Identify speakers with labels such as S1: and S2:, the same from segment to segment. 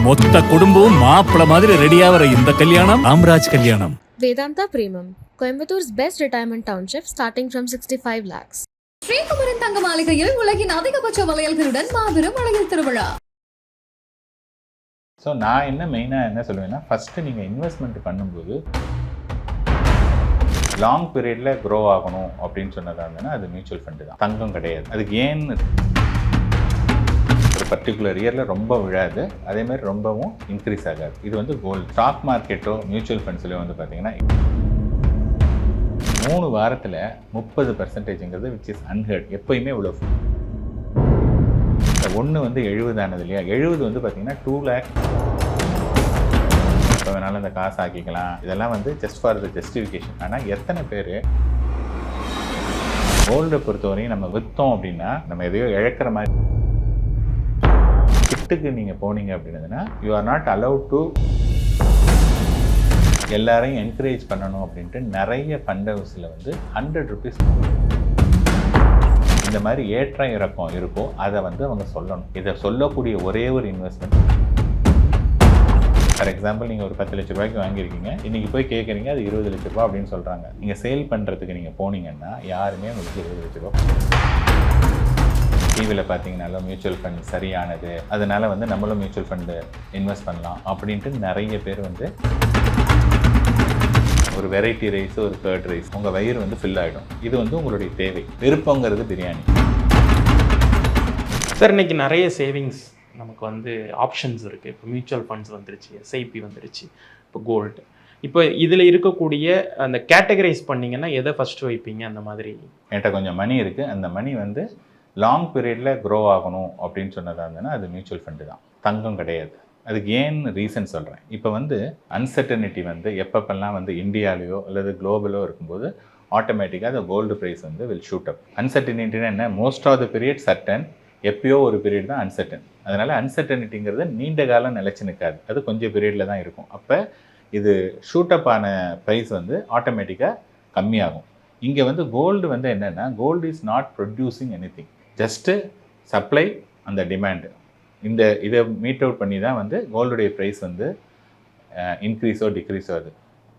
S1: மொத்த குடும்பம் மாப்பிள மாதிரி ரெடியாகிற இந்த கல்யாணம் ராம்ராஜ் கல்யாணம்.
S2: Vedanta Premium, Coimbator's best retirement township starting from 65 lakhs.
S3: Sri Kumaran தங்க மாளிகையில் உலகின் அதிகபட்ச வளையல்களுடன் மாபெரும் அழகில் திருவிழா.
S4: ஸோ நான் மெயினாக சொல்லுவேன்னா, ஃபஸ்ட்டு நீங்கள் இன்வெஸ்ட்மெண்ட் பண்ணும்போது லாங் பீரியடில் க்ரோ ஆகணும் அப்படின்னு சொன்னதாக இருந்ததுன்னா அது மியூச்சுவல் ஃபண்டு தான், தங்கம் கிடையாது. அதுக்கு ஏன் ஒரு பர்டிகுலர் இயரில் ரொம்ப விழாது, அதேமாதிரி ரொம்பவும் இன்க்ரீஸ் ஆகாது. இது வந்து கோல்டு. ஸ்டாக் மார்க்கெட்டோ மியூச்சுவல் ஃபண்ட்ஸ்லையோ வந்து பார்த்தீங்கன்னா 3 வாரத்தில் 30%ங்கிறது விச் இஸ் அன்ஹெர்ட். எப்போயுமே இவ்வளோ ஒன்று வந்து 70 ஆனது இல்லையா, 70 வந்து பார்த்தீங்கன்னா 2 lakh. எப்போ வேணாலும் இந்த காசு ஆக்கிக்கலாம். இதெல்லாம் வந்து ஜஸ்ட் ஃபார் த ஜஸ்டிஃபிகேஷன். ஆனால் எத்தனை பேர் கோல்டை பொறுத்தவரையும் நம்ம விற்றோம் அப்படின்னா நம்ம எதையோ இழக்கிற மாதிரி. கிட்டுக்கு நீங்கள் போனீங்க அப்படின்னதுன்னா you are not allowed to எல்லாரையும் என்கரேஜ் பண்ணணும் அப்படின்ட்டு நிறைய ஃபண்ட் ஹவுஸில் வந்து 100 rupees இந்த மாதிரி ஏற்ற இறக்கம் இருக்கோ அதை வந்து அவங்க சொல்லணும். இதை சொல்லக்கூடிய ஒரே ஒரு இன்வெஸ்ட்மெண்ட். ஃபார் எக்ஸாம்பிள், நீங்கள் ஒரு 10 லட்ச ரூபாய்க்கு வாங்கியிருக்கீங்க, இன்றைக்கி போய் கேட்குறீங்க, அது 20 லட்ச ரூபா அப்படின்னு சொல்கிறாங்க. நீங்கள் சேல் பண்ணுறதுக்கு நீங்கள் போனீங்கன்னா யாருமே உங்களுக்கு 20 லட்ச ரூபா. டிவியில் பார்த்தீங்கன்னாலும் மியூச்சுவல் ஃபண்ட் சரியானது, அதனால் வந்து நம்மளும் மியூச்சுவல் ஃபண்டு இன்வெஸ்ட் பண்ணலாம் அப்படின்ட்டு நிறைய பேர் வந்து ஒரு வெரைட்டி ரைஸ், ஒரு கர்ட் ரைஸ், உங்கள் வயிறு வந்து ஃபில் ஆகிடும். இது வந்து உங்களுடைய தேவை. விருப்பங்கிறது பிரியாணி.
S5: சார், இன்றைக்கி நிறைய சேவிங்ஸ் நமக்கு வந்து ஆப்ஷன்ஸ் இருக்குது. இப்போ மியூச்சுவல் ஃபண்ட்ஸ் வந்துருச்சு, எஸ்ஐபி வந்துருச்சு, இப்போ கோல்டு. இப்போ இதில் இருக்கக்கூடிய அந்த கேட்டகரைஸ் பண்ணிங்கன்னா எதை ஃபஸ்ட்டு வைப்பீங்க? அந்த மாதிரி
S4: என்கிட்ட கொஞ்சம் மணி இருக்குது, அந்த மணி வந்து லாங் பீரியடில் க்ரோ ஆகணும் அப்படின்னு சொன்னதாக இருந்ததுன்னா அது மியூச்சுவல் ஃபண்டு தான், தங்கம் கிடையாது. அதுக்கு ஏன் ரீசன் சொல்கிறேன். இப்போ வந்து அன்சர்டனிட்டி வந்து எப்பப்பெல்லாம் வந்து இந்தியாவிலையோ அல்லது குளோபலோ இருக்கும்போது ஆட்டோமேட்டிக்காக அந்த கோல்டு ப்ரைஸ் வந்து வில் ஷூட் அப். அன்சர்டனிட்டினா என்ன? Most of the period certain, எப்பயோ ஒரு பீரியட் தான் அன்சர்டன். அதனால் அன்சர்டனிட்டிங்கிறது நீண்ட காலம் நிலச்சி நிற்காது, அது கொஞ்சம் பீரியடில் தான் இருக்கும். அப்போ இது ஷூட் அப் ஆன ப்ரைஸ் வந்து ஆட்டோமேட்டிக்காக கம்மியாகும். இங்கே வந்து கோல்டு வந்து என்னென்னா, gold is not producing anything, just supply அந்த டிமாண்டு. இதை மீட் அவுட் பண்ணி தான் வந்து கோல்டுடைய ப்ரைஸ் வந்து இன்க்ரீஸோ டிக்ரீஸோ ஆகுது.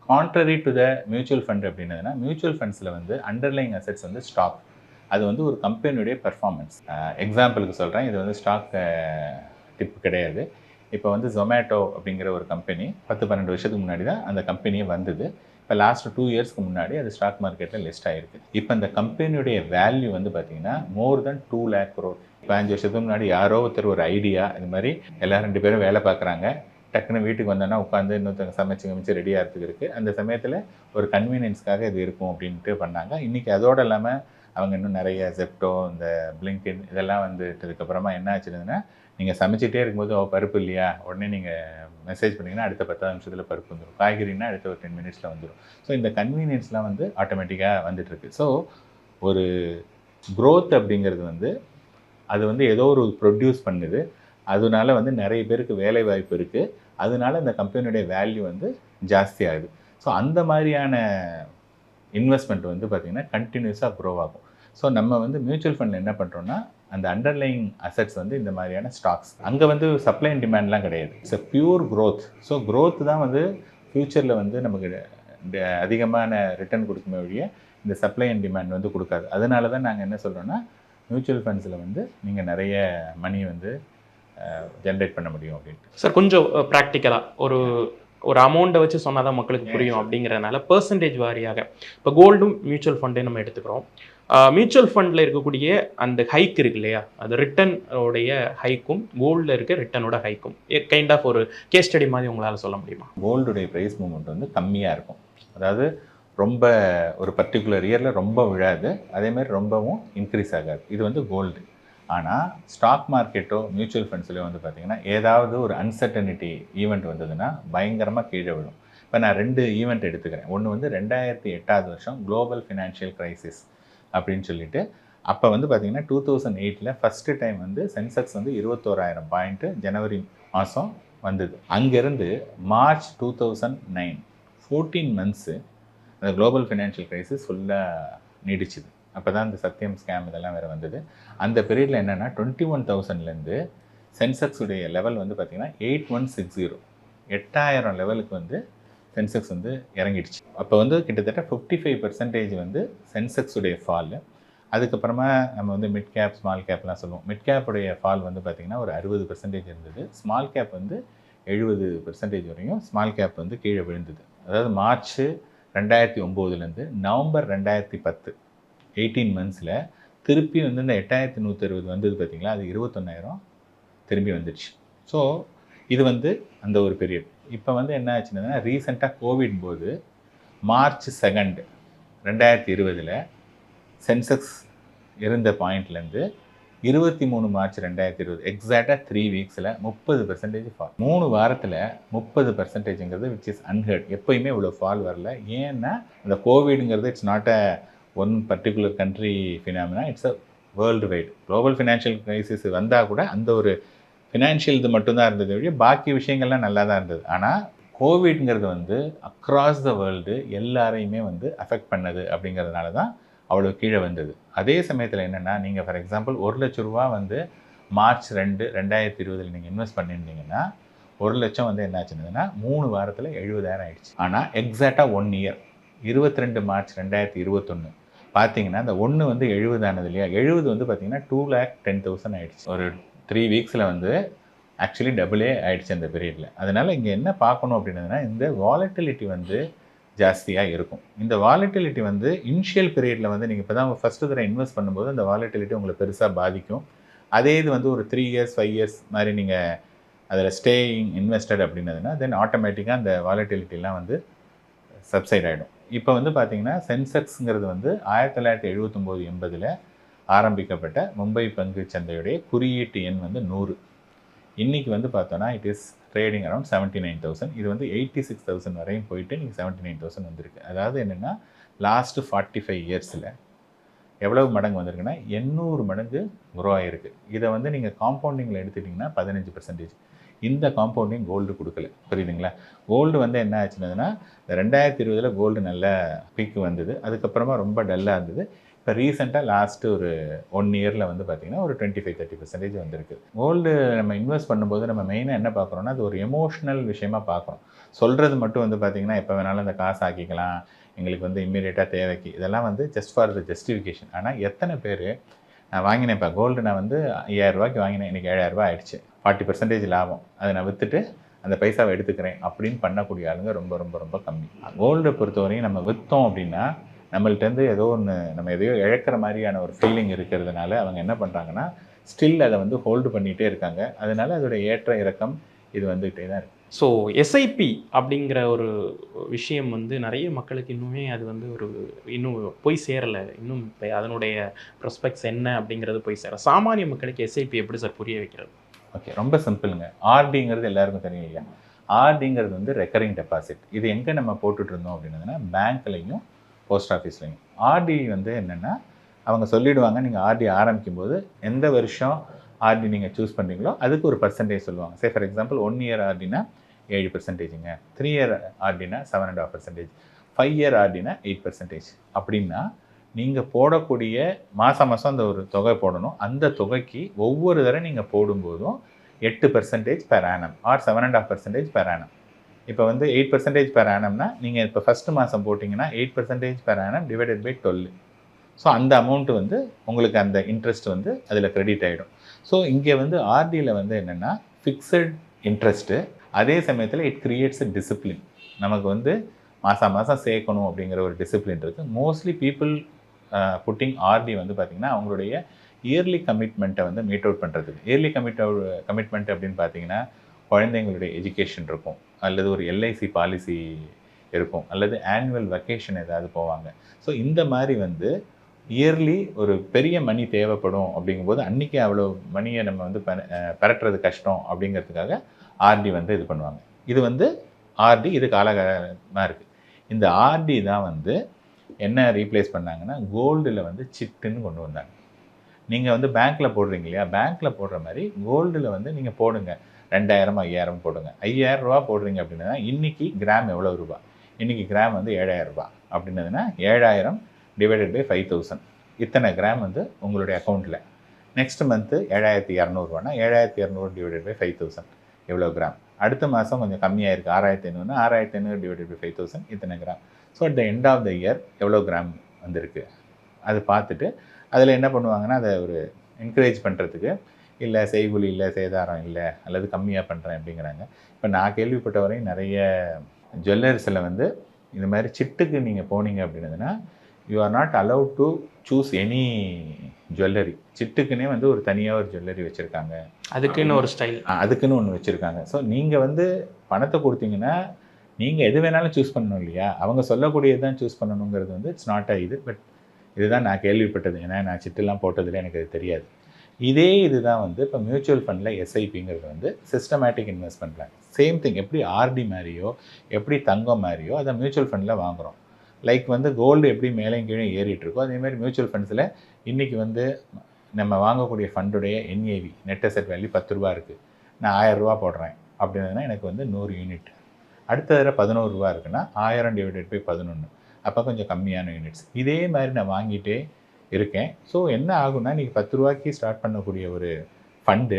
S4: Contrary to the mutual fund அப்படின்னதுன்னா, மியூச்சுவல் ஃபண்ட்ஸில் வந்து அண்டர்லைங் அசெட்ஸ் வந்து ஸ்டாக், அது வந்து ஒரு கம்பெனியுடைய பெர்ஃபார்மன்ஸ். எக்ஸாம்பிளுக்கு சொல்கிறேன், இது வந்து ஸ்டாக் டிப் கிடையாது. இப்போ வந்து ஜொமேட்டோ அப்படிங்கிற ஒரு கம்பெனி 10-12 வருஷத்துக்கு முன்னாடி தான் அந்த கம்பெனியே வந்தது. இப்போ லாஸ்ட் 2 இயர்ஸ்க்கு முன்னாடி அது ஸ்டாக் மார்க்கெட்டில் லிஸ்ட் ஆகிருக்கு. இப்போ அந்த கம்பெனியுடைய வேல்யூ வந்து பார்த்திங்கன்னா மோர் தென் 2 lakh crore. 5 வருஷத்துக்கு முன்னாடி யாரோ ஒருத்தர் ஒரு ஐடியா, இது மாதிரி எல்லோரும் 2 பேரும் வேலை பார்க்குறாங்க, டக்குன்னு வீட்டுக்கு வந்தோன்னா உட்காந்து இன்னொருத்தவங்க சமைச்சு ரெடி ஆகிறதுக்கு இருக்குது. அந்த சமயத்தில் ஒரு கன்வீனியன்ஸ்க்காக இது இருக்கும் அப்படின்ட்டு பண்ணாங்க. இன்றைக்கி அதோடு இல்லாமல் அவங்க இன்னும் நிறைய ஜெப்டோ, இந்த பிளிங்கின் இதெல்லாம் வந்துட்டதுக்கப்புறமா என்ன ஆச்சுன்னா, நீங்கள் சமைச்சிட்டே இருக்கும்போது பருப்பு இல்லையா, உடனே நீங்கள் மெசேஜ் பண்ணிங்கன்னா அடுத்த 10 நிமிஷத்தில் பருப்பு வந்துடும். காய்கறினா அடுத்த ஒரு 10 மினிட்ஸில் வந்துடும். ஸோ இந்த கன்வீனியன்ஸ்லாம் வந்து ஆட்டோமேட்டிக்காக வந்துட்டுருக்கு. ஸோ ஒரு க்ரோத் அப்படிங்கிறது வந்து அது வந்து ஏதோ ஒரு ப்ரொடியூஸ் பண்ணுது, அதனால வந்து நிறைய பேருக்கு வேலை வாய்ப்பு இருக்குது, அதனால இந்த கம்பெனியுடைய வேல்யூ வந்து ஜாஸ்தி ஆகுது. ஸோ அந்த மாதிரியான இன்வெஸ்ட்மெண்ட் வந்து பார்த்திங்கன்னா கண்டினியூஸாக க்ரோ ஆகும். ஸோ நம்ம வந்து மியூச்சுவல் ஃபண்டில் என்ன பண்ணுறோன்னா, அந்த அண்டர்லைங் அசெட்ஸ் வந்து இந்த மாதிரியான ஸ்டாக்ஸ், அங்கே வந்து சப்ளை அண்ட் டிமாண்ட்லாம் கிடையாது, it's a pure growth. So growth தான் வந்து ஃப்யூச்சரில் வந்து நமக்கு அதிகமான ரிட்டர்ன் கொடுக்குமே ஒழிய இந்த சப்ளை அண்ட் டிமாண்ட் வந்து கொடுக்காது. அதனால தான் நாங்கள் என்ன சொல்கிறோன்னா, மியூச்சுவல் ஃபண்ட்ஸில் வந்து நீங்கள் நிறைய மணி வந்து ஜென்ரேட் பண்ண முடியும் அப்படின்ட்டு.
S5: சார், கொஞ்சம் ப்ராக்டிக்கலாக ஒரு அமௌண்ட்டை வச்சு சொன்னால் தான் மக்களுக்கு புரியும் அப்படிங்கிறதுனால பர்சன்டேஜ் வாரியாக இப்போ கோல்டும் மியூச்சுவல் ஃபண்டே நம்ம எடுத்துக்கிறோம். மியூச்சுவல் ஃபண்டில் இருக்கக்கூடிய அந்த ஹைக் இருக்கு இல்லையா, அது ரிட்டர்னோடைய ஹைக்கும் கோல்டில் இருக்க ரிட்டனோட ஹைக்கும் கைண்ட் ஆஃப் ஒரு கேஸ் ஸ்டடி மாதிரி உங்களால் சொல்ல முடியுமா?
S4: கோல்டுடைய ப்ரைஸ் மூவ்மெண்ட் வந்து கம்மியாக இருக்கும், அதாவது ரொம்ப ஒரு பர்டிகுலர் இயரில் ரொம்ப விழாது, அதேமாதிரி ரொம்பவும் இன்க்ரீஸ் ஆகாது. இது வந்து கோல்டு. ஆனால் ஸ்டாக் மார்க்கெட்டோ மியூச்சுவல் ஃபண்ட்ஸ்லையோ வந்து பார்த்திங்கன்னா ஏதாவது ஒரு அன்சர்டனிட்டி ஈவெண்ட் வந்ததுன்னா பயங்கரமாக கீழே விழும். இப்போ நான் 2 ஈவெண்ட் எடுத்துக்கிறேன். ஒன்று வந்து 2008 வருஷம் குளோபல் ஃபினான்ஷியல் க்ரைசிஸ் அப்படின்னு சொல்லிட்டு, அப்போ வந்து பார்த்திங்கன்னா 2008 ஃபஸ்ட்டு டைம் வந்து சென்செக்ஸ் வந்து 21,000 பாயிண்ட்டு ஜனவரி மாதம் வந்தது. அங்கேருந்து மார்ச் 2009 14 மந்த்ஸு அந்த குளோபல் ஃபினான்ஷியல் க்ரைசிஸ் ஃபுல்லாக நீடிச்சுது. அப்போ தான் இந்த சத்தியம் ஸ்கேம் இதெல்லாம் வேறு வந்தது. அந்த பீரியடில் என்னென்னா 21,000லேருந்து சென்செக்ஸ் உடைய லெவல் வந்து பார்த்திங்கன்னா 8160, 8000 லெவலுக்கு வந்து சென்செக்ஸ் வந்து இறங்கிடுச்சு. அப்போ வந்து கிட்டத்தட்ட 55% வந்து சென்செக்ஸ் உடைய ஃபால். அதுக்கப்புறமா நம்ம வந்து மிட் கேப் ஸ்மால் கேப்லாம் சொல்லுவோம். மிட் கேப்புடைய ஃபால் வந்து பார்த்திங்கன்னா ஒரு 60% இருந்தது. ஸ்மால் கேப் வந்து 70% வரையும் ஸ்மால் கேப் வந்து கீழே விழுந்தது. அதாவது மார்ச் 2009 நவம்பர் 2010 18 மந்த்ஸில் திருப்பி வந்து இந்த 8160 வந்தது பார்த்திங்களா, அது 21,000 திரும்பி வந்துடுச்சு. ஸோ இது வந்து அந்த ஒரு பீரியட். இப்போ வந்து என்ன ஆச்சுன்னா, ரீசெண்டாக கோவிட் போது மார்ச் 2 2020 சென்செக்ஸ் இருந்த பாயிண்ட்லேருந்து 23 மார்ச் 2020 எக்ஸாக்டாக 3 வீக்ஸில் 30% ஃபால். 3 வாரத்தில் 30%ங்கிறது விச் இஸ் அன்ஹெர்ட். எப்போயுமே இவ்வளோ ஃபால் வரல. ஏன்னா அந்த கோவிடுங்கிறது it's not a one particular country phenomena, it's a world wide. Global financial crisis வந்தால் கூட அந்த ஒரு ஃபினான்ஷியல் இது மட்டும்தான் இருந்தது வழியே பாக்கி விஷயங்கள்லாம் நல்லா தான் இருந்தது. ஆனால் கோவிட்ங்கிறது வந்து அக்ராஸ் த வேர்ல்டு எல்லாரையுமே வந்து அஃபெக்ட் பண்ணது அப்படிங்கிறதுனால தான் அவ்வளோ கீழே வந்தது. அதே சமயத்தில் என்னென்னா, நீங்கள் ஃபார் எக்ஸாம்பிள் 1 லட்ச ரூபா வந்து மார்ச் 2 2020 நீங்கள் இன்வெஸ்ட் பண்ணியிருந்தீங்கன்னா 1 லட்சம் வந்து என்ன ஆச்சுன்னா 3 வாரத்தில் 70,000 ஆயிடுச்சு. ஆனால் எக்ஸாக்டாக 1 இயர் 22 மார்ச் 2021 பார்த்தீங்கன்னா அந்த 1 வந்து 70 ஆனது இல்லையா, 70 வந்து பார்த்தீங்கன்னா 2,10,000 ஆயிடுச்சு. ஒரு 3 வீக்ஸில் வந்து ஆக்சுவலி டபுளே ஆயிடுச்சு அந்த பீரியடில். அதனால் இங்கே என்ன பார்க்கணும் அப்படின்னதுன்னா, இந்த வாலட்டிலிட்டி வந்து ஜாஸ்தியாக இருக்கும். இந்த வாலட்டிலிட்டி வந்து இனிஷியல் பீரியடில் வந்து நீங்கள் இப்போ தான் ஃபஸ்ட்டு தடவை இன்வெஸ்ட் பண்ணும்போது அந்த வாலட்டிலிட்டி உங்களை பெருசாக பாதிக்கும். அதே இது வந்து ஒரு 3 இயர்ஸ் 5 இயர்ஸ் மாதிரி நீங்கள் அதில் ஸ்டேயிங் இன்வெஸ்டட் அப்படின்னதுன்னா தென் ஆட்டோமேட்டிக்காக அந்த வாலட்டிலிட்டிலாம் வந்து சப்சைட் ஆகிடும். இப்போ வந்து பார்த்திங்கன்னா சென்செக்ஸுங்கிறது வந்து 1979-80 ஆரம்பிக்கப்பட்ட மும்பை பங்கு சந்தையுடைய குறியீட்டு எண் வந்து 100. இன்றைக்கி வந்து பார்த்தோன்னா இட் இஸ் ட்ரேடிங் அரௌண்ட் 79,000. இது வந்து 86,000 வரையும் போயிட்டு இன்றைக்கி 79,000 வந்திருக்கு. அதாவது என்னென்னா லாஸ்ட்டு 45 இயர்ஸில் எவ்வளவு மடங்கு வந்திருக்குன்னா 800 மடங்கு குரோ ஆகிருக்கு. இதை வந்து நீங்கள் காம்பவுண்டிங்கில் எடுத்துட்டிங்கன்னா 15%. இந்த காம்பவுண்டிங் கோல்டு கொடுக்கல, புரியுதுங்களா? கோல்டு வந்து என்ன ஆச்சுன்னதுன்னா 2020 கோல்டு நல்ல பீக்கு வந்தது, அதுக்கப்புறமா ரொம்ப டல்லாக இருந்தது. இப்போ ரீசெண்டாக லாஸ்ட்டு ஒரு 1 இயரில் வந்து பார்த்திங்கன்னா ஒரு 25-30% வந்திருக்கு. கோல்டு நம்ம இன்வெஸ்ட் பண்ணும்போது நம்ம மெயினாக என்ன பார்க்குறோன்னா, அது ஒரு எமோஷ்னல் விஷயமாக பார்க்குறோம். சொல்கிறது மட்டும் வந்து பார்த்திங்கன்னா எப்போ வேணாலும் அந்த காசு ஆக்கிக்கலாம், எங்களுக்கு வந்து இம்மீடியட்டாக தேவைக்கு, இதெல்லாம் வந்து ஜஸ்ட் ஃபார் த ஜஸ்டிஃபிகேஷன். ஆனால் எத்தனை பேர் நான் வாங்கினேன், இப்போ கோல்டு நான் வந்து 5,000 ரூபாய்க்கு வாங்கினேன், இன்றைக்கி 7,000 ரூபாய் ஆயிடுச்சு, 40% லாபம், அதை நான் விற்றுட்டு அந்த பைசாவை எடுத்துக்கிறேன் அப்படின்னு பண்ணக்கூடிய ஆளுங்க ரொம்ப ரொம்ப ரொம்ப கம்மி. கோல்டை பொறுத்தவரையும் நம்ம விற்றோம் அப்படின்னா நம்மள்டேருந்து ஏதோ ஒன்று நம்ம எதையோ இழக்கிற மாதிரியான ஒரு ஃபீலிங் இருக்கிறதுனால அவங்க என்ன பண்ணுறாங்கன்னா ஸ்டில் அதை வந்து ஹோல்டு பண்ணிகிட்டே இருக்காங்க. அதனால அதோட ஏற்ற இறக்கம் இது வந்துகிட்டே தான் இருக்குது.
S5: ஸோ எஸ்ஐபி அப்படிங்கிற ஒரு விஷயம் வந்து நிறைய மக்களுக்கு இன்னுமே அது வந்து இன்னும் போய் சேரலை. இன்னும் அதனுடைய ப்ராஸ்பெக்ட்ஸ் என்ன அப்படிங்கிறது போய் சேரலை. சாமானிய மக்களுக்கு எஸ்ஐபி எப்படி சார் புரிய வைக்கிறது?
S4: ஓகே, ரொம்ப சிம்பிளுங்க. ஆர்டிங்கிறது எல்லாருக்கும் தெரியும் இல்லையா? ஆர்டிங்கிறது வந்து ரெக்கரிங் டெபாசிட். இது எங்கே நம்ம போட்டுட்டு இருந்தோம் அப்படின்னதுன்னா பேங்க்லையும் போஸ்ட் ஆஃபீஸ்லையும். ஆர்டி வந்து என்னென்னா அவங்க சொல்லிவிடுவாங்க, நீங்கள் ஆர்டி ஆரம்பிக்கும் போது எந்த வருஷம் ஆர்டி நீங்கள் சூஸ் பண்ணுறீங்களோ அதுக்கு ஒரு பர்சன்டேஜ் சொல்லுவாங்க. சே ஃபார் எக்ஸாம்பிள் 1 இயர் ஆர்டினா 7%, 3 இயர் ஆர்டினா 7.5%, 5 இயர் ஆர்டினா 8%. அப்படின்னா நீங்கள் போடக்கூடிய மாதம் அந்த ஒரு தொகை போடணும். அந்த தொகைக்கு ஒவ்வொரு தடவை நீங்கள் போடும்போதும் 8% per annum or 7.5% per annum. இப்போ வந்து 8% பெர் ஆனம்னா நீங்கள் இப்போ ஃபஸ்ட்டு மாதம் போட்டிங்கன்னா 8% per annum divided by 12. So அந்த அமௌண்ட்டு வந்து உங்களுக்கு அந்த இன்ட்ரெஸ்ட் வந்து அதில் கிரெடிட் ஆகிடும். ஸோ இங்கே வந்து ஆர்டியில் வந்து என்னென்னா ஃபிக்ஸட் இன்ட்ரெஸ்ட்டு, அதே சமயத்தில் இட் கிரியேட்ஸ் அ டிசிப்ளின். நமக்கு வந்து மாதம் சேர்க்கணும் அப்படிங்கிற ஒரு டிசிப்ளின் இருக்குது. மோஸ்ட்லி பீப்புள் புட்டிங் ஆர்டி வந்து பார்த்திங்கன்னா அவங்களுடைய இயர்லி கமிட்மெண்ட்டை வந்து மீட் அவுட் பண்ணுறதுக்கு. இயர்லி கமிட்மெண்ட் அப்படின்னு பார்த்தீங்கன்னா குழந்தைங்களுடைய எஜுகேஷன் இருக்கும், அல்லது ஒரு எல்ஐசி பாலிசி இருக்கும், அல்லது ஆனுவல் வெக்கேஷன் ஏதாவது போவாங்க. ஸோ இந்த மாதிரி வந்து இயர்லி ஒரு பெரிய மணி தேவைப்படும் அப்படிங்கும்போது அன்றைக்கி அவ்வளோ மணியை நம்ம வந்து பெறட்டுறது கஷ்டம் அப்படிங்கிறதுக்காக ஆர்டி வந்து இது பண்ணுவாங்க. இது வந்து ஆர்டி இது காலகாலமாக இருக்குது. இந்த ஆர்டி தான் வந்து என்ன ரீப்ளேஸ் பண்ணாங்கன்னா கோல்டில் வந்து சிட்டுன்னு கொண்டு வந்தாங்க. நீங்கள் வந்து பேங்க்கில் போடுறீங்க இல்லையா, பேங்க்கில் போடுற மாதிரி கோல்டில் வந்து நீங்கள் போடுங்க, 2,000 5,000 போடுங்க. 5,000 ரூபா போடுறீங்க அப்படின்னா இன்றைக்கி கிராம் எவ்வளோ ரூபா, இன்றைக்கி கிராம் வந்து 7,000 ரூபா அப்படின்னதுன்னா 7,000 டிவைடட் பை 5,000 இத்தனை கிராம் வந்து உங்களுடைய அக்கௌண்ட்டில் நெக்ஸ்ட் மந்த்து 7200 7200 டிவைடட் பை 5000 எவ்வளோ கிராம். அடுத்த மாதம் கொஞ்சம் கம்மியாக இருக்குது 6500 6500 டிவைடட் பை 5000 இத்தனை gram. So at the end of the year எவ்வளோ கிராம் வந்திருக்கு அது பார்த்துட்டு அதில் என்ன பண்ணுவாங்கன்னா அதை ஒரு என்கரேஜ் பண்ணுறதுக்கு இல்லை செய்கூலி இல்லை சேதாரம் இல்லை அல்லது கம்மியாக பண்ணுறேன் அப்படிங்கிறாங்க. இப்போ நான் கேள்விப்பட்ட வரையும் நிறைய ஜுவல்லர்ஸில் வந்து இந்த மாதிரி சிட்டுக்கு நீங்கள் போனீங்க அப்படின்னதுன்னா you are not allowed to choose any jewellery. சிட்டுக்குன்னே வந்து ஒரு தனியாக ஒரு ஜுவல்லரி வச்சுருக்காங்க,
S5: அதுக்குன்னு ஒரு ஸ்டைல்,
S4: அதுக்குன்னு ஒன்று வச்சுருக்காங்க. ஸோ நீங்கள் வந்து பணத்தை கொடுத்தீங்கன்னா நீங்கள் எது வேணாலும் சூஸ் பண்ணணும் இல்லையா, அவங்க சொல்லக்கூடியது தான் சூஸ் பண்ணணுங்கிறது வந்து இட்ஸ் நாட் இது. பட் இதுதான் நான் கேள்விப்பட்டது, ஏன்னா நான் சிட்டுலாம் போட்டதில் எனக்கு அது தெரியாது. இதே இதுதான் வந்து இப்போ மியூச்சுவல் ஃபண்டில் எஸ்ஐபிங்கிறது வந்து systematic investment plan. Same thing, எப்படி ஆர்டி மாதிரியோ எப்படி தங்கம் மாதிரியோ அதை மியூச்சுவல் ஃபண்டில் வாங்குகிறோம். லைக் வந்து கோல்டு எப்படி மேலே கீழே ஏறிட்டுருக்கோ அதேமாதிரி மியூச்சுவல் ஃபண்ட்ஸில் இன்றைக்கி வந்து நம்ம வாங்கக்கூடிய ஃபண்டுடைய என்ஏவி நெட் அசெட் வேல்யூ 10 ரூபா இருக்குது, நான் 1000 ரூபா போடுறேன் அப்படின்னா எனக்கு வந்து 100 யூனிட். அடுத்த தடவை 11 ரூபா இருக்குன்னா 1000 டிவைடட் பை 11, அப்போ கொஞ்சம் கம்மியான யூனிட்ஸ். இதே மாதிரி நான் வாங்கிட்டே இருக்கேன். ஸோ என்ன ஆகுன்னா நீங்கள் 10 ரூபாய்க்கு ஸ்டார்ட் பண்ணக்கூடிய ஒரு ஃபண்டு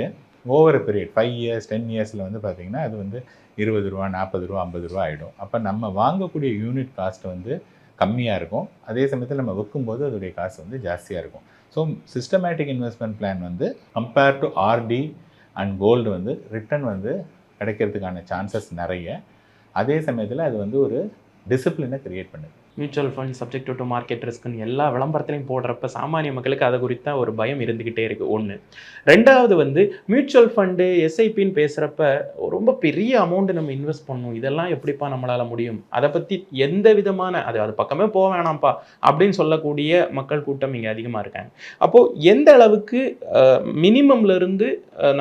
S4: ஓவர் பீரியட் 5 இயர்ஸ் 10 இயர்ஸில் வந்து பார்த்திங்கன்னா அது வந்து 20 ரூபா 40 ரூபா 50 ரூபா ஆகிடும். அப்போ நம்ம வாங்கக்கூடிய யூனிட் காஸ்ட் வந்து கம்மியாக இருக்கும், அதே சமயத்தில் நம்ம விற்கும்போது அதோடைய காசு வந்து ஜாஸ்தியாக இருக்கும். ஸோ சிஸ்டமேட்டிக் இன்வெஸ்ட்மெண்ட் பிளான் வந்து compare to RD and gold வந்து ரிட்டர்ன் வந்து கிடைக்கிறதுக்கான சான்சஸ் நிறைய. அதே சமயத்தில் அது வந்து ஒரு டிசிப்ளினை க்ரியேட் பண்ணுது.
S5: Mutual fund subject to market ரிஸ்க்னு எல்லா விளம்பரத்துலையும் போடுறப்ப சாமானிய மக்களுக்கு அதை குறித்த ஒரு பயம் இருந்துக்கிட்டே இருக்குது. ஒன்று. ரெண்டாவது வந்து மியூச்சுவல் ஃபண்டு எஸ்ஐபின்னு பேசுகிறப்ப ரொம்ப பெரிய அமௌண்ட்டு நம்ம இன்வெஸ்ட் பண்ணணும், இதெல்லாம் எப்படிப்பா நம்மளால் முடியும், அதை பற்றி எந்த விதமான அது பக்கமே போக வேணாம்ப்பா அப்படின்னு சொல்லக்கூடிய மக்கள் கூட்டம் இங்கே அதிகமாக இருக்காங்க. அப்போது எந்த அளவுக்கு மினிமம்லேருந்து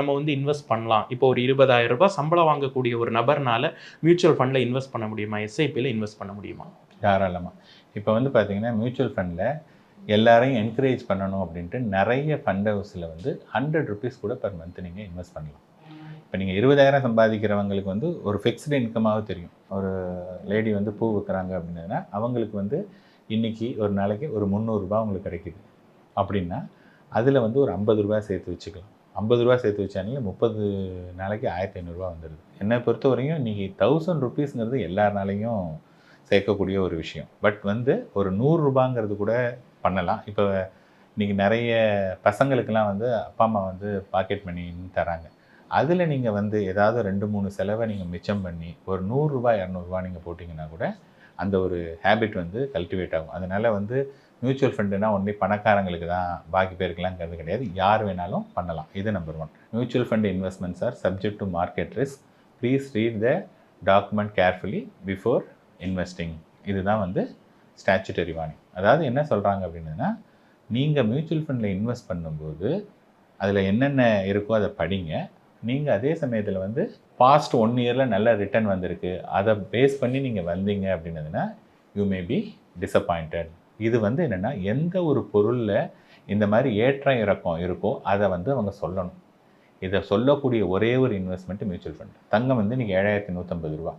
S5: நம்ம வந்து இன்வெஸ்ட் பண்ணலாம்? இப்போ ஒரு 20,000 ரூபாய் சம்பளம் வாங்கக்கூடிய ஒரு நபர்னால மியூச்சுவல் ஃபண்டில் இன்வெஸ்ட் பண்ண முடியுமா, எஸ்ஐபியில் இன்வெஸ்ட் பண்ண முடியுமா?
S4: தாராளமாக. இப்போ வந்து பார்த்திங்கன்னா மியூச்சுவல் ஃபண்டில் எல்லாரையும் என்கரேஜ் பண்ணணும் அப்படின்ட்டு நிறைய ஃபண்ட் ஹவுஸில் வந்து 100 ருபீஸ் கூட பர் மந்த் நீங்கள் இன்வெஸ்ட் பண்ணலாம். இப்போ நீங்கள் 20,000 சம்பாதிக்கிறவங்களுக்கு வந்து ஒரு ஃபிக்ஸ்டு இன்கமாகவும் தெரியும். ஒரு லேடி வந்து பூ விற்கிறாங்க அப்படின்னா அவங்களுக்கு வந்து இன்றைக்கி ஒரு நாளைக்கு ஒரு 300 ரூபா உங்களுக்கு கிடைக்கிது அப்படின்னா அதில் வந்து ஒரு 50 ரூபா சேர்த்து வச்சுக்கலாம். 50 ரூபா சேர்த்து வச்சாலே 30 நாளைக்கு 1500 ரூபா வந்துடுது. என்னை பொறுத்தவரையும் இன்றைக்கி 1000 ருபீஸுங்கிறது எல்லாருனாலையும் சேர்க்கக்கூடிய ஒரு விஷயம். பட் வந்து ஒரு 100 ரூபாங்கிறது கூட பண்ணலாம். இப்போ இன்றைக்கி நிறைய பசங்களுக்கெல்லாம் வந்து அப்பா அம்மா வந்து பாக்கெட் மணின்னு தராங்க. அதில் நீங்கள் வந்து ஏதாவது 2-3 செலவை நீங்கள் மிச்சம் பண்ணி ஒரு 100 ரூபா 200 ரூபா நீங்கள் போட்டிங்கன்னா கூட அந்த ஒரு ஹேபிட் வந்து கல்டிவேட் ஆகும். அதனால் வந்து மியூச்சுவல் ஃபண்டுனா ஒன்லி பணக்காரங்களுக்கு தான், பாக்கி பேருக்கெல்லாம்ங்கிறது கிடையாது, யார் வேணாலும் பண்ணலாம். இது number 1. Mutual fund investments R subject to market risk. Please read the document carefully before investing. இதுதான் வந்து ஸ்டாச்சுட்டரி வார்னிங். அதாவது என்ன சொல்கிறாங்க அப்படின்னா, நீங்கள் மியூச்சுவல் ஃபண்டில் இன்வெஸ்ட் பண்ணும்போது அதில் என்னென்ன இருக்கோ அதை படிங்க. நீங்கள் அதே சமயத்தில் வந்து பாஸ்ட் 1 இயரில் நல்ல ரிட்டர்ன் வந்திருக்கு, அதை பேஸ் பண்ணி நீங்கள் வந்தீங்க அப்படின்னதுன்னா யூ மே பி டிசப்பாயிண்டட். இது வந்து என்னென்னா எந்த ஒரு பொருளில் இந்த மாதிரி ஏற்றம் இறக்கம் இருக்கோ அதை வந்து அவங்க சொல்லணும். இதை சொல்லக்கூடிய ஒரே ஒரு இன்வெஸ்ட்மெண்ட்டு மியூச்சுவல் ஃபண்ட். தங்கம் வந்து இன்றைக்கி 7150 ரூபா,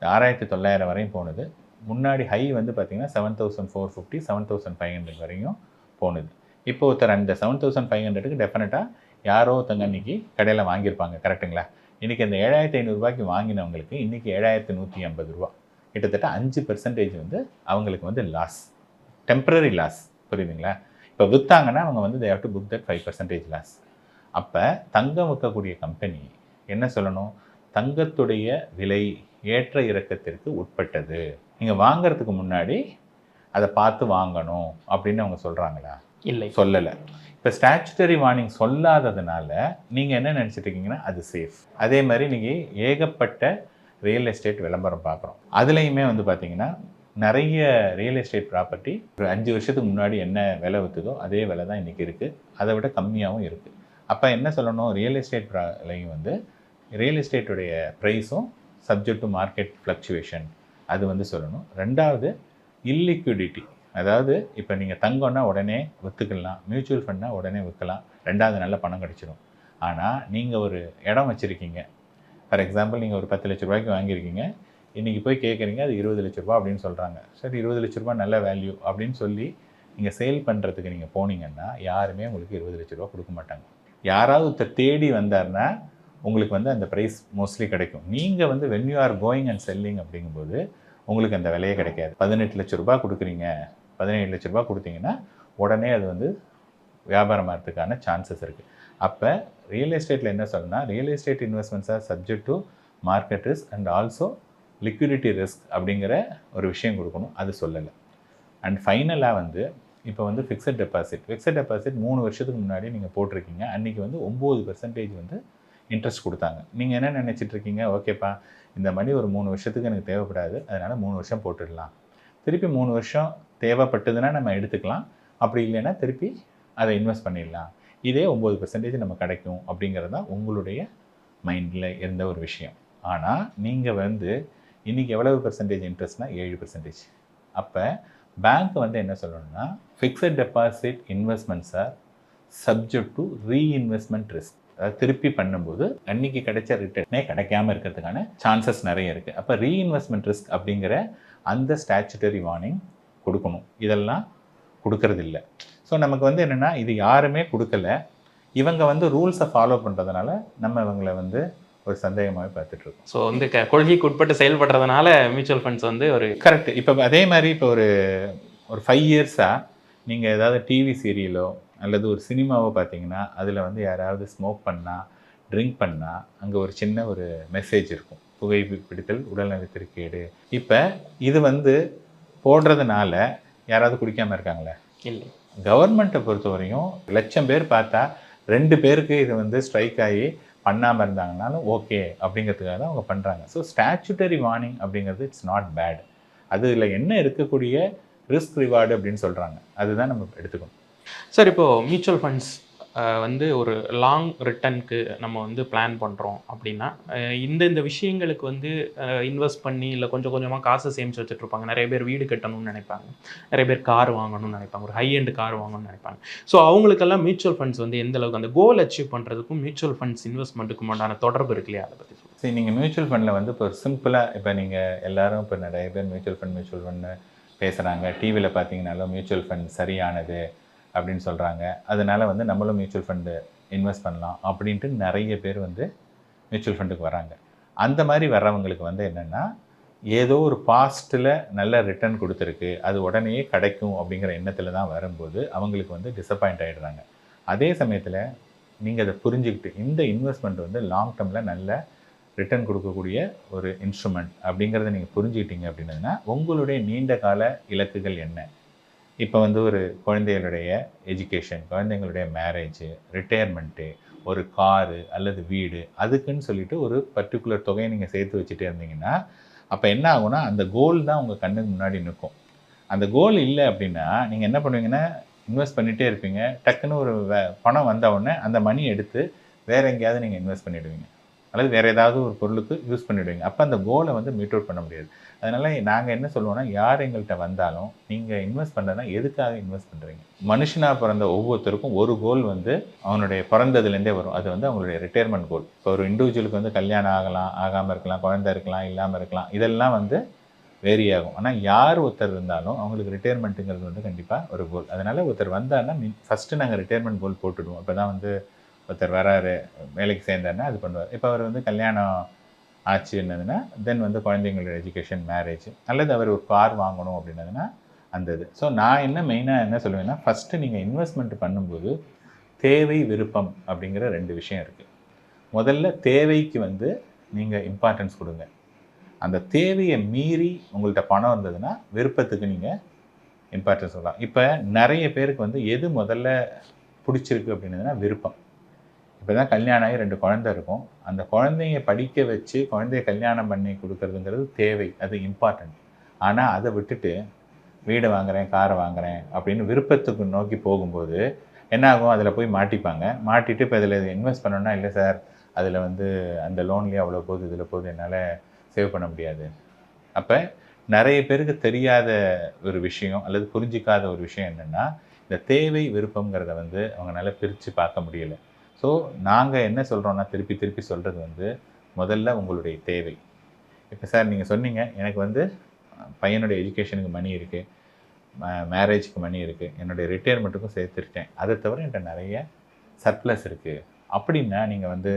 S4: 6900 வரையும் போனது. முன்னாடி ஹை வந்து பார்த்திங்கன்னா 7450 7500 வரையும் போனது. இப்போ ஒருத்தர் அந்த 7500க்கு டெஃபினட்டாக யாரோ ஒருத்தங்க இன்றைக்கி கடையில் வாங்கியிருப்பாங்க, கரெக்டுங்களா? இன்றைக்கி அந்த 7500 ரூபாய்க்கு வாங்கினவங்களுக்கு இன்றைக்கி 7150 ரூபா, கிட்டத்தட்ட 5% வந்து அவங்களுக்கு வந்து லாஸ், டெம்பரரி லாஸ். புரியுதுங்களா? இப்போ விற்றாங்கன்னா அவங்க வந்து they have to book that 5% loss. அப்போ தங்கம் விற்கக்கூடிய கம்பெனி என்ன சொல்லணும்? தங்கத்துடைய விலை ஏற்ற இறக்கத்திற்கு உட்பட்டது, நீங்கள் வாங்கிறதுக்கு முன்னாடி அதை பார்த்து வாங்கணும் அப்படின்னு அவங்க சொல்கிறாங்களா? இல்லை, சொல்லலை. இப்போ ஸ்டாச்சுட்டரி வார்னிங் சொல்லாததுனால நீங்கள் என்ன நினச்சிட்டு இருக்கீங்கன்னா அது சேஃப். அதே மாதிரி நீங்கள் ஏகப்பட்ட ரியல் எஸ்டேட் விளம்பரம் பார்க்குறோம். அதுலேயுமே வந்து பார்த்தீங்கன்னா நிறைய ரியல் எஸ்டேட் ப்ராப்பர்ட்டி ஒரு 5 வருஷத்துக்கு முன்னாடி என்ன விலை விற்றுதோ அதே விலை தான் இன்றைக்கி இருக்குது, அதை விட கம்மியாகவும் இருக்குது. அப்போ என்ன சொல்லணும்? ரியல் எஸ்டேட்லையும் வந்து ரியல் எஸ்டேட்டுடைய ப்ரைஸும் சப்ஜெக்ட் டு மார்க்கெட் ஃப்ளக்சுவேஷன் அது வந்து சொல்லணும். ரெண்டாவது இல்லிக்விடிட்டி. அதாவது இப்போ நீங்கள் தங்கம்னா உடனே விற்றுக்கலாம், மியூச்சுவல் ஃபண்ட்னா உடனே விற்கலாம், ரெண்டாவது நல்ல பணம் கிடச்சிடும். ஆனால் நீங்கள் ஒரு இடம் வச்சுருக்கீங்க, ஃபார் எக்ஸாம்பிள் நீங்கள் ஒரு 10 லட்ச ரூபாய்க்கு வாங்கியிருக்கீங்க, இன்றைக்கி போய் கேட்குறீங்க அது 20 லட்ச ரூபா அப்படின்னு சொல்கிறாங்க. சரி 20 லட்ச ரூபா நல்ல வேல்யூ அப்படின்னு சொல்லி நீங்கள் சேல் பண்ணுறதுக்கு நீங்கள் போனீங்கன்னா யாருமே உங்களுக்கு 20 லட்ச ரூபா கொடுக்க மாட்டாங்க. யாராவது ஒருத்தர் தேடி வந்தார்னா உங்களுக்கு வந்து அந்த ப்ரைஸ் மோஸ்ட்லி கிடைக்கும். நீங்கள் வந்து when you are going and selling அப்படிங்கும்போது உங்களுக்கு அந்த விலையே கிடைக்காது. 18 லட்ச ரூபா கொடுக்குறீங்க, 17 லட்ச ரூபா கொடுத்தீங்கன்னா உடனே அது வந்து வியாபாரமாகிறதுக்கான சான்சஸ் இருக்குது. அப்போ ரியல் எஸ்டேட்டில் என்ன சொல்லணும்னா, real estate investments R subject to market risk and also liquidity risk அப்படிங்கிற ஒரு விஷயம் கொடுக்கணும். அது சொல்லலை. அண்ட் ஃபைனலாக வந்து இப்போ வந்து ஃபிக்ஸட் டெபாசிட் 3 வருஷத்துக்கு முன்னாடி நீங்கள் போட்டிருக்கீங்க. அன்றைக்கி வந்து 9% வந்து இன்ட்ரெஸ்ட் கொடுத்தாங்க. நீங்கள் என்ன நினச்சிட்ருக்கீங்க, ஓகேப்பா இந்த மணி ஒரு 3 வருஷத்துக்கு எனக்கு தேவைப்படாது, அதனால் 3 வருஷம் போட்டுடலாம், திருப்பி 3 வருஷம் தேவைப்பட்டதுன்னா நம்ம எடுத்துக்கலாம், அப்படி இல்லைன்னா திருப்பி அதை இன்வெஸ்ட் பண்ணிடலாம், இதே 9% நம்ம கிடைக்கும் அப்படிங்கிறது தான் உங்களுடைய மைண்டில் இருந்த ஒரு விஷயம். ஆனால் நீங்கள் வந்து இன்றைக்கி எவ்வளவு பர்சன்டேஜ் இன்ட்ரெஸ்ட்னா 7%. அப்போ பேங்க் வந்து என்ன சொல்லணும்னா, fixed deposit investments R subject to reinvestment risk. அதாவது திருப்பி பண்ணும்போது அன்றைக்கி கிடைச்ச ரிட்டர்னே கிடைக்காம இருக்கிறதுக்கான சான்சஸ் நிறைய இருக்குது. அப்போ ரீஇன்வெஸ்ட்மெண்ட் ரிஸ்க் அப்படிங்கிற அந்த ஸ்டாச்சுட்டரி வார்னிங் கொடுக்கணும். இதெல்லாம் கொடுக்கறதில்ல. ஸோ நமக்கு வந்து என்னென்னா, இது யாருமே கொடுக்கல, இவங்க வந்து ரூல்ஸை ஃபாலோ பண்ணுறதுனால நம்ம இவங்களை வந்து ஒரு சந்தேகமாகவே பார்த்துட்ருக்கோம்.
S5: ஸோ வந்து கொள்கைக்கு உட்பட்டு செயல்படுறதுனால மியூச்சுவல் ஃபண்ட்ஸ் வந்து ஒரு
S4: கரெக்ட். இப்போ அதே மாதிரி இப்போ ஒரு 5 இயர்ஸாக நீங்கள் ஏதாவது டிவி சீரியலோ அல்லது ஒரு சினிமாவோ பார்த்தீங்கன்னா, அதில் வந்து யாராவது ஸ்மோக் பண்ணால், ட்ரிங்க் பண்ணால் அங்கே ஒரு சின்ன ஒரு மெசேஜ் இருக்கும், புகை பிடித்தல் உடல்நலத்திற்கேடு. இப்போ இது வந்து போடுறதுனால யாராவது குடிக்காமல் இருக்காங்களே?
S5: இல்லை.
S4: கவர்மெண்ட்டை பொறுத்தவரையும் 1,00,000 பேர் பார்த்தா 2 பேருக்கு இது வந்து ஸ்ட்ரைக் ஆகி பண்ணாமல் இருந்தாங்கனாலும் ஓகே அப்படிங்கிறதுக்காக தான் அவங்க பண்ணுறாங்க. ஸோ ஸ்டாச்சுட்டரி வார்னிங் அப்படிங்கிறது இட்ஸ் நாட் பேட். அதில் என்ன இருக்கக்கூடிய ரிஸ்க் ரிவார்டு அப்படின்னு சொல்கிறாங்க, அதுதான் நம்ம எடுத்துக்கணும்.
S5: சார், இப்போது மியூச்சுவல் ஃபண்ட்ஸ் வந்து ஒரு லாங் ரிட்டர்னுக்கு நம்ம வந்து பிளான் பண்ணுறோம் அப்படின்னா, இந்த விஷயங்களுக்கு வந்து இன்வெஸ்ட் பண்ணி இல்லை கொஞ்சம் கொஞ்சமாக காசை சேமித்து வச்சுட்ருப்பாங்க. நிறைய பேர் வீடு கட்டணும்னு நினைப்பாங்க, நிறைய பேர் கார் வாங்கணும்னு நினைப்பாங்க, ஒரு ஹை எண்ட் கார் வாங்கணும்னு நினைப்பாங்க. ஸோ அவங்களுக்கெல்லாம் மியூச்சுவல் ஃபண்ட்ஸ் வந்து எந்த அளவுக்கு அந்த கோல் அச்சீவ் பண்ணுறதுக்கும் மியூச்சுவல் ஃபண்ட்ஸ் இன்வெஸ்ட்மெண்ட்டுக்கும் உண்டான தொடர்பு இருக்கு இல்லையா, அதை பற்றி சொல்லுங்கள்.
S4: சரி, நீங்கள் மியூச்சுவல் ஃபண்டில் வந்து இப்போ சிம்பிளாக இப்போ நீங்கள் எல்லோரும் இப்போ நிறைய பேர் மியூச்சுவல் ஃபண்ட் பேசுகிறாங்க. டிவியில் பார்த்தீங்கன்னாலும் மியூச்சுவல் ஃபண்ட் சரியானது அப்படின்னு சொல்கிறாங்க, அதனால் வந்து நம்மளும் மியூச்சுவல் ஃபண்டு இன்வெஸ்ட் பண்ணலாம் அப்படின்ட்டு நிறைய பேர் வந்து மியூச்சுவல் ஃபண்டுக்கு வராங்க. அந்த மாதிரி வர்றவங்களுக்கு வந்து என்னென்னா, ஏதோ ஒரு பாஸ்ட்டில் நல்ல ரிட்டர்ன் கொடுத்துருக்கு, அது உடனே கிடைக்கும் அப்படிங்கிற எண்ணத்தில் தான் வரும்போது அவங்களுக்கு வந்து டிசப்பாயிண்ட் ஆகிடுறாங்க. அதே சமயத்தில் நீங்கள் அதை புரிஞ்சுக்கிட்டு இந்த இன்வெஸ்ட்மெண்ட் வந்து லாங் டேர்மில் நல்ல ரிட்டர்ன் கொடுக்கக்கூடிய ஒரு இன்ஸ்ட்ருமெண்ட் அப்படிங்கிறத நீங்கள் புரிஞ்சுக்கிட்டீங்க அப்படின்னா, உங்களுடைய நீண்ட கால இலக்குகள் என்ன? இப்போ வந்து ஒரு குழந்தைகளுடைய எஜுகேஷன், குழந்தைங்களுடைய மேரேஜு, ரிட்டையர்மெண்ட்டு, ஒரு காரு அல்லது வீடு, அதுக்குன்னு சொல்லிட்டு ஒரு பர்டிகுலர் தொகையை நீங்கள் சேர்த்து வச்சுட்டே இருந்தீங்கன்னா, அப்போ என்ன ஆகும்னா அந்த கோல் தான் உங்கள் கண்ணுக்கு முன்னாடி நிற்கும். அந்த கோல் இல்லை அப்படின்னா நீங்கள் என்ன பண்ணுவீங்கன்னா, இன்வெஸ்ட் பண்ணிகிட்டே இருப்பீங்க. டக்குன்னு ஒரு பணம் வந்த உடனே அந்த மணி எடுத்து வேறு எங்கேயாவது நீங்கள் இன்வெஸ்ட் பண்ணிவிடுவீங்க, அல்லது வேறு ஏதாவது ஒரு பொருளுக்கு யூஸ் பண்ணிவிடுவீங்க. அப்போ அந்த கோலை வந்து மீட் அவுட் பண்ண முடியாது. அதனால் நாங்கள் என்ன சொல்லுவோம்னா, யார் எங்கள்கிட்ட வந்தாலும் நீங்கள் இன்வெஸ்ட் பண்ணுறதுனா எதுக்காக இன்வெஸ்ட் பண்ணுறீங்க? மனுஷனாக பிறந்த ஒவ்வொருத்தருக்கும் ஒரு கோல் வந்து அவனுடைய பிறந்ததுலேருந்தே வரும். அது வந்து அவங்களுடைய ரிட்டையர்மெண்ட் கோல். இப்போ ஒரு இண்டிவிஜுவலுக்கு வந்து கல்யாணம் ஆகலாம், ஆகாமல் இருக்கலாம், குழந்தை இருக்கலாம், இல்லாமல் இருக்கலாம், இதெல்லாம் வந்து வேரி ஆகும். ஆனால் யார் ஒருத்தர் இருந்தாலும் அவங்களுக்கு ரிட்டையர்மெண்ட்டுங்கிறது வந்து கண்டிப்பாக ஒரு கோல். அதனால் ஒருத்தர் வந்தாருன்னா ஃபஸ்ட்டு நாங்கள் ரிட்டையர்மெண்ட் கோல் போட்டுடுவோம். இப்போ தான் வந்து ஒருத்தர் வராரு, வேலைக்கு சேர்ந்தாருன்னா அது பண்ணுவார். இப்போ அவர் வந்து கல்யாணம் ஆச்சு என்னதுன்னா தென் வந்து குழந்தைங்களோட எஜுகேஷன், மேரேஜ், அல்லது அவர் ஒரு கார் வாங்கணும் அப்படின்னதுன்னா அந்த இது. ஸோ நான் என்ன மெயினாக என்ன சொல்லுவேன்னா, ஃபஸ்ட்டு நீங்கள் இன்வெஸ்ட்மெண்ட் பண்ணும்போது தேவை, விருப்பம் அப்படிங்கிற 2 விஷயம் இருக்குது. முதல்ல தேவைக்கு வந்து நீங்கள் இம்பார்ட்டன்ஸ் கொடுங்க. அந்த தேவையை மீறி உங்கள்கிட்ட பணம் இருந்ததுன்னா விருப்பத்துக்கு நீங்கள் இம்பார்ட்டன்ஸ் கொடுக்கலாம். இப்போ நிறைய பேருக்கு வந்து எது முதல்ல பிடிச்சிருக்கு அப்படின்னதுன்னா விருப்பம். இப்போ தான் கல்யாணம் ஆகி 2 குழந்தை இருக்கும், அந்த குழந்தைய படிக்க வச்சு குழந்தைய கல்யாணம் பண்ணி கொடுக்கறதுங்கிறது தேவை, அது இம்பார்ட்டண்ட். ஆனால் அதை விட்டுட்டு வீடு வாங்குகிறேன், காரை வாங்குகிறேன் அப்படின்னு விருப்பத்துக்கு நோக்கி போகும்போது என்ன ஆகும், அதில் போய் மாட்டிப்பாங்க. மாட்டிட்டு இப்போ இதில் இன்வெஸ்ட் பண்ணணும்னா, இல்லை சார் அதில் வந்து அந்த லோன்லேயே அவ்வளோ போகுது, இதில் போகுது, என்னால் சேவ் பண்ண முடியாது. அப்போ நிறைய பேருக்கு தெரியாத ஒரு விஷயம் அல்லது புரிஞ்சிக்காத ஒரு விஷயம் என்னென்னா, இந்த தேவை விருப்பங்கிறத வந்து அவங்களால பிரித்து பார்க்க முடியலை. ஸோ நாங்கள் என்ன சொல்கிறோன்னா, திருப்பி சொல்கிறது வந்து முதல்ல உங்களுடைய தேவை. இப்போ சார் நீங்கள் சொன்னீங்க, எனக்கு வந்து பையனுடைய எஜுகேஷனுக்கு மணி இருக்குது, மேரேஜ்க்கு மணி இருக்குது, என்னுடைய ரிட்டையர்மெண்ட்டுக்கும் சேர்த்துருக்கேன், அதை தவிர என்கிட்ட நிறைய சர்ப்ளஸ் இருக்குது அப்படின்னா நீங்கள் வந்து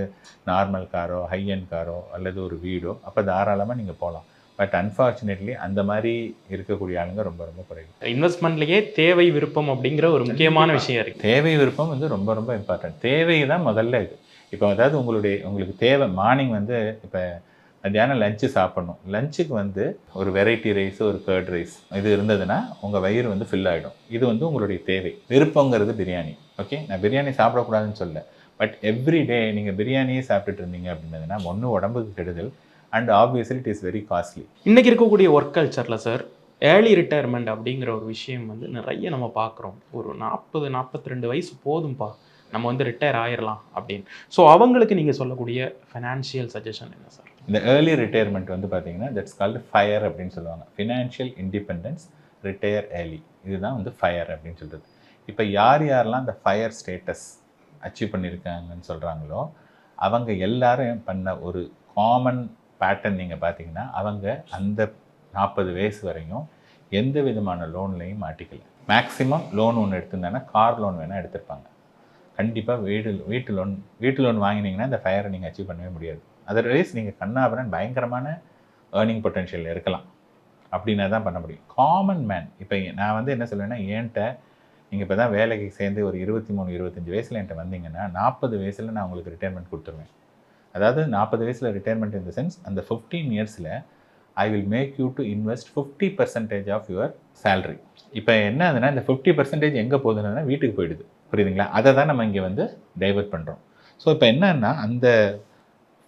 S4: நார்மல் காரோ ஹை அண்ட் காரோ அல்லது ஒரு வீடோ அப்போ தாராளமாக நீங்கள் போகலாம். பட் அன்ஃபார்ச்சுனேட்லி அந்த மாதிரி இருக்கக்கூடிய ஆளுங்க ரொம்ப ரொம்ப குறைவு.
S5: இன்வெஸ்ட்மெண்ட்லேயே தேவை விருப்பம் அப்படிங்கிற ஒரு முக்கியமான விஷயம் இருக்குது.
S4: தேவை விருப்பம் வந்து ரொம்ப ரொம்ப இம்பார்ட்டன்ட். தேவை தான் முதல்ல இது. இப்போ அதாவது உங்களுக்கு தேவை மார்னிங் வந்து இப்போ மத்தியானம் லஞ்சு சாப்பிட்ணும், லஞ்சுக்கு வந்து ஒரு வெரைட்டி ரைஸ் ஒரு கர்ட் ரைஸ் இது இருந்ததுன்னா உங்கள் வயிறு வந்து ஃபில் ஆகிடும். இது வந்து உங்களுடைய தேவை. விருப்பங்கிறது பிரியாணி. ஓகே, நான் பிரியாணி சாப்பிடக்கூடாதுன்னு சொல்ல, பட் எவ்ரி டே நீங்கள் பிரியாணியே சாப்பிட்டுட்டு இருந்தீங்க அப்படின்னதுன்னா ஒன்று உடம்புக்கு கெடுதல் and obviously it is very costly.
S5: இன்றைக்கி இருக்கக்கூடிய ஒர்க் கல்ச்சரில் சார் ஏர்லி ரிட்டையர்மெண்ட் அப்படிங்கிற ஒரு விஷயம் வந்து நிறைய நம்ம பார்க்குறோம். ஒரு 40-42 வயசு போதும்பா நம்ம வந்து ரிட்டையர் ஆயிடலாம் அப்படின்னு. ஸோ அவங்களுக்கு நீங்கள் சொல்லக்கூடிய ஃபைனான்ஷியல் சஜஷன் என்ன சார்?
S4: இந்த ஏர்லி ரிட்டையர்மெண்ட் வந்து பார்த்தீங்கன்னா தட்ஸ் கால்டு ஃபயர் அப்படின்னு சொல்லுவாங்க. ஃபினான்ஷியல் இண்டிபெண்டன்ஸ் ரிட்டையர் ஏர்லி, இதுதான் வந்து ஃபயர் அப்படின்னு சொல்கிறது. இப்போ யாரெல்லாம் அந்த ஃபயர் ஸ்டேட்டஸ் அச்சீவ் பண்ணியிருக்காங்கன்னு சொல்கிறாங்களோ அவங்க எல்லாரும் பண்ண ஒரு காமன் பேட்டர்ன் நீங்கள் பார்த்தீங்கன்னா அவங்க அந்த 40 வயசு வரையும் எந்த விதமான லோன்லையும் மாட்டிக்கல. மேக்ஸிமம் லோன் ஒன்று எடுத்திருந்தாங்கன்னா கார் லோன் வேணால் எடுத்திருப்பாங்க. கண்டிப்பாக வீட்டு லோன் வாங்கினீங்கன்னா இந்த ஃபயரை நீங்கள் அச்சீவ் பண்ணவே முடியாது. அதர்வைஸ் நீங்கள் கண்ணாபுரன் பயங்கரமான ஏர்னிங் பொட்டன்ஷியல் இருக்கலாம் அப்படின்னா தான் பண்ண முடியும். காமன் மேன் இப்போ நான் வந்து என்ன சொல்லுவேன்னா, என்கிட்ட நீங்கள் இப்போ தான் வேலைக்கு சேர்ந்து ஒரு 23-25 வயசில் என்கிட்ட வந்தீங்கன்னா 40 வயசில் நான் உங்களுக்கு ரிட்டையர்மெண்ட் கொடுத்துருவேன். அதாவது 40 வயசில் ரிட்டையர்மெண்ட் இன் த சென்ஸ் அந்த 15 இயர்ஸில் I will make you to invest 50% of your salary. இப்போ என்ன ஆகுதுன்னா இந்த 50% எங்கே போகுதுன்னா வீட்டுக்கு போயிடுது. புரியுதுங்களா? அதை தான் நம்ம இங்கே வந்து டைவர்ட் பண்ணுறோம். ஸோ இப்போ என்னன்னா அந்த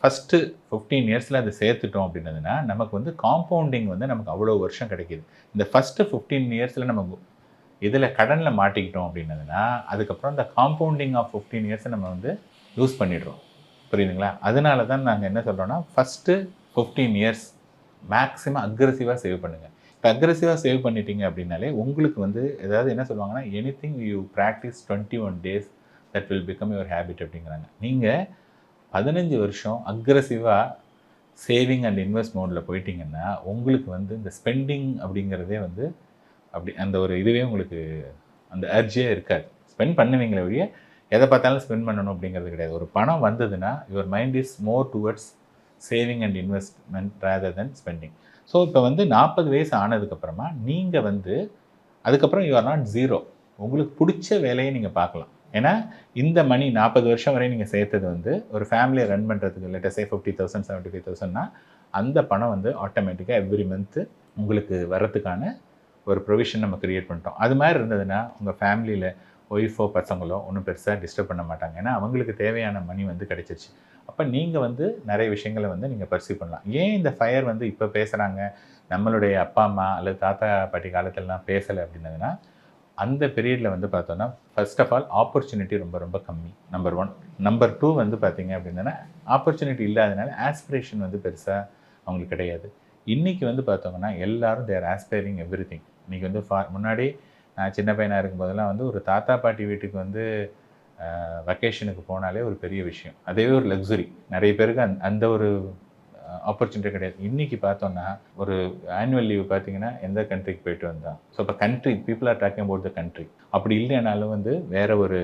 S4: ஃபஸ்ட்டு 15 இயர்ஸில் அதை சேர்த்துட்டோம் அப்படின்னதுன்னா நமக்கு வந்து காம்பவுண்டிங் வந்து நமக்கு அவ்வளோ வருஷம் கிடைக்கிது. இந்த ஃபஸ்ட்டு 15 இயர்ஸில் நம்ம இதில் கடனில் மாட்டிக்கிட்டோம் அப்படின்னதுன்னா அதுக்கப்புறம் இந்த காம்பவுண்டிங் ஆஃப் 15 இயர்ஸை நம்ம வந்து லூஸ் பண்ணிடுறோம். புரியுதுங்களா? அதனால தான் நாங்கள் என்ன சொல்கிறோன்னா ஃபஸ்ட்டு 15 இயர்ஸ் மேக்ஸிமம் அக்ரெசிவாக சேவ் பண்ணுங்கள். இப்போ அக்ரெசிவாக சேவ் பண்ணிட்டீங்க அப்படின்னாலே உங்களுக்கு வந்து ஏதாவது என்ன சொல்லுவாங்கன்னா anything you practice 21 days that will become your habit அப்படிங்கிறாங்க. நீங்கள் 15 வருஷம் அக்ரெசிவாக சேவிங் அண்ட் இன்வெஸ்ட் மோடில் போயிட்டீங்கன்னா உங்களுக்கு வந்து இந்த ஸ்பெண்டிங் அப்படிங்கிறதே வந்து அப்படி அந்த ஒரு இதுவே உங்களுக்கு அந்த அர்ஜே இருக்காது. ஸ்பெண்ட் பண்ணுவீங்களே ஒழிய எதை பார்த்தாலும் ஸ்பெண்ட் பண்ணணும் அப்படிங்கிறது கிடையாது. ஒரு பணம் வந்ததுன்னா your mind is more towards saving and investment rather then spending. So இப்போ வந்து 40 வயசு ஆனதுக்கப்புறமா நீங்கள் வந்து அதுக்கப்புறம் யூ ஆர் நாட் ஜீரோ. உங்களுக்கு பிடிச்ச வேலையை நீங்கள் பார்க்கலாம். ஏன்னா இந்த மணி 40 வருஷம் வரை நீங்கள் சேர்த்தது வந்து ஒரு ஃபேமிலியை ரன் பண்ணுறதுக்கு லேட்டஸ்டே 50,000 75,000னா அந்த பணம் வந்து ஆட்டோமேட்டிக்காக எவ்ரி மந்த்து உங்களுக்கு வர்றதுக்கான ஒரு ப்ரொவிஷன் நம்ம க்ரியேட் பண்ணிட்டோம். அது மாதிரி இருந்ததுன்னா உங்கள் ஃபேமிலியில் ஒய்ஃபோ பசங்களோ ஒன்றும் பெருசாக டிஸ்டர்ப் பண்ண மாட்டாங்க. ஏன்னா அவங்களுக்கு தேவையான மணி வந்து கிடைச்சிருச்சு. அப்போ நீங்கள் வந்து நிறைய விஷயங்களை வந்து நீங்கள் பர்சீவ் பண்ணலாம். ஏன் இந்த ஃபயர் வந்து இப்போ பேசுகிறாங்க, நம்மளுடைய அப்பா அம்மா அல்லது தாத்தா பாட்டி காலத்திலலாம் பேசலை அப்படின்னதுன்னா அந்த பீரியடில் வந்து பார்த்தோன்னா ஃபர்ஸ்ட் ஆஃப் ஆல் ஆப்பர்ச்சுனிட்டி ரொம்ப ரொம்ப கம்மி. நம்பர் 1. நம்பர் 2 வந்து பார்த்தீங்க அப்படின்னா ஆப்பர்ச்சுனிட்டி இல்லாதனால ஆஸ்பிரேஷன் வந்து பெருசாக அவங்களுக்கு கிடையாது. இன்றைக்கி வந்து பார்த்தோங்கன்னா எல்லோரும் தேர் ஆஸ்பைரிங் எவ்ரி திங். இன்றைக்கி வந்து முன்னாடி நான் சின்ன பையனாக இருக்கும்போதெல்லாம் வந்து ஒரு தாத்தா பாட்டி வீட்டுக்கு வந்து வெக்கேஷனுக்கு போனாலே ஒரு பெரிய விஷயம், அதே ஒரு லக்ஸுரி. நிறைய பேருக்கு அந்த ஒரு ஆப்பர்ச்சுனிட்டி கிடையாது. இன்றைக்கி பார்த்தோன்னா ஒரு ஆனுவல் லீவ் பார்த்தீங்கன்னா எந்த கண்ட்ரிக்கு போயிட்டு வந்தான். ஸோ இப்போ country people are talking about the country. அப்படி இல்லைனாலும் வந்து வேறு ஒரு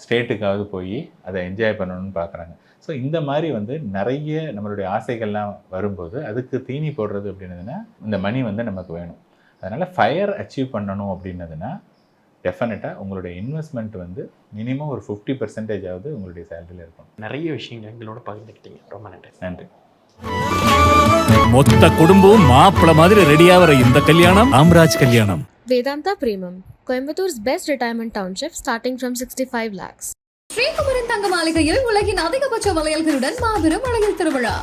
S4: ஸ்டேட்டுக்காவது போய் அதை என்ஜாய் பண்ணணும்னு பார்க்குறாங்க. ஸோ இந்த மாதிரி வந்து நிறைய நம்மளுடைய ஆசைகள்லாம் வரும்போது அதுக்கு தீனி போடுறது அப்படின்னதுன்னா இந்த மணி வந்து நமக்கு வேணும். அதனால் ஃபயர் அச்சீவ் பண்ணணும் அப்படின்னதுன்னா டெஃபினட்டாக உங்களுடைய இன்வெஸ்ட்மெண்ட் வந்து மினிமம் ஒரு 50% உங்களுடைய சேலரியில் இருக்கும்.
S5: நிறைய விஷயங்கள் எங்களோட பகிர்ந்துக்கிட்டீங்க. ரொம்ப நன்றி.
S4: நன்றி.
S1: மொத்த குடும்பம் மாப்பிள்ள மாதிரி ரெடியாகிற இந்த கல்யாணம் ராம்ராஜ் கல்யாணம்.
S2: Vedanta Premium, Coimbator's best retirement township starting from 65 lakhs.
S3: Sri Kumaran தங்க மாளிகையில் உலகின் அதிகபட்ச வளையல்களுடன் மாபெரும் அழகில் திருவிழா.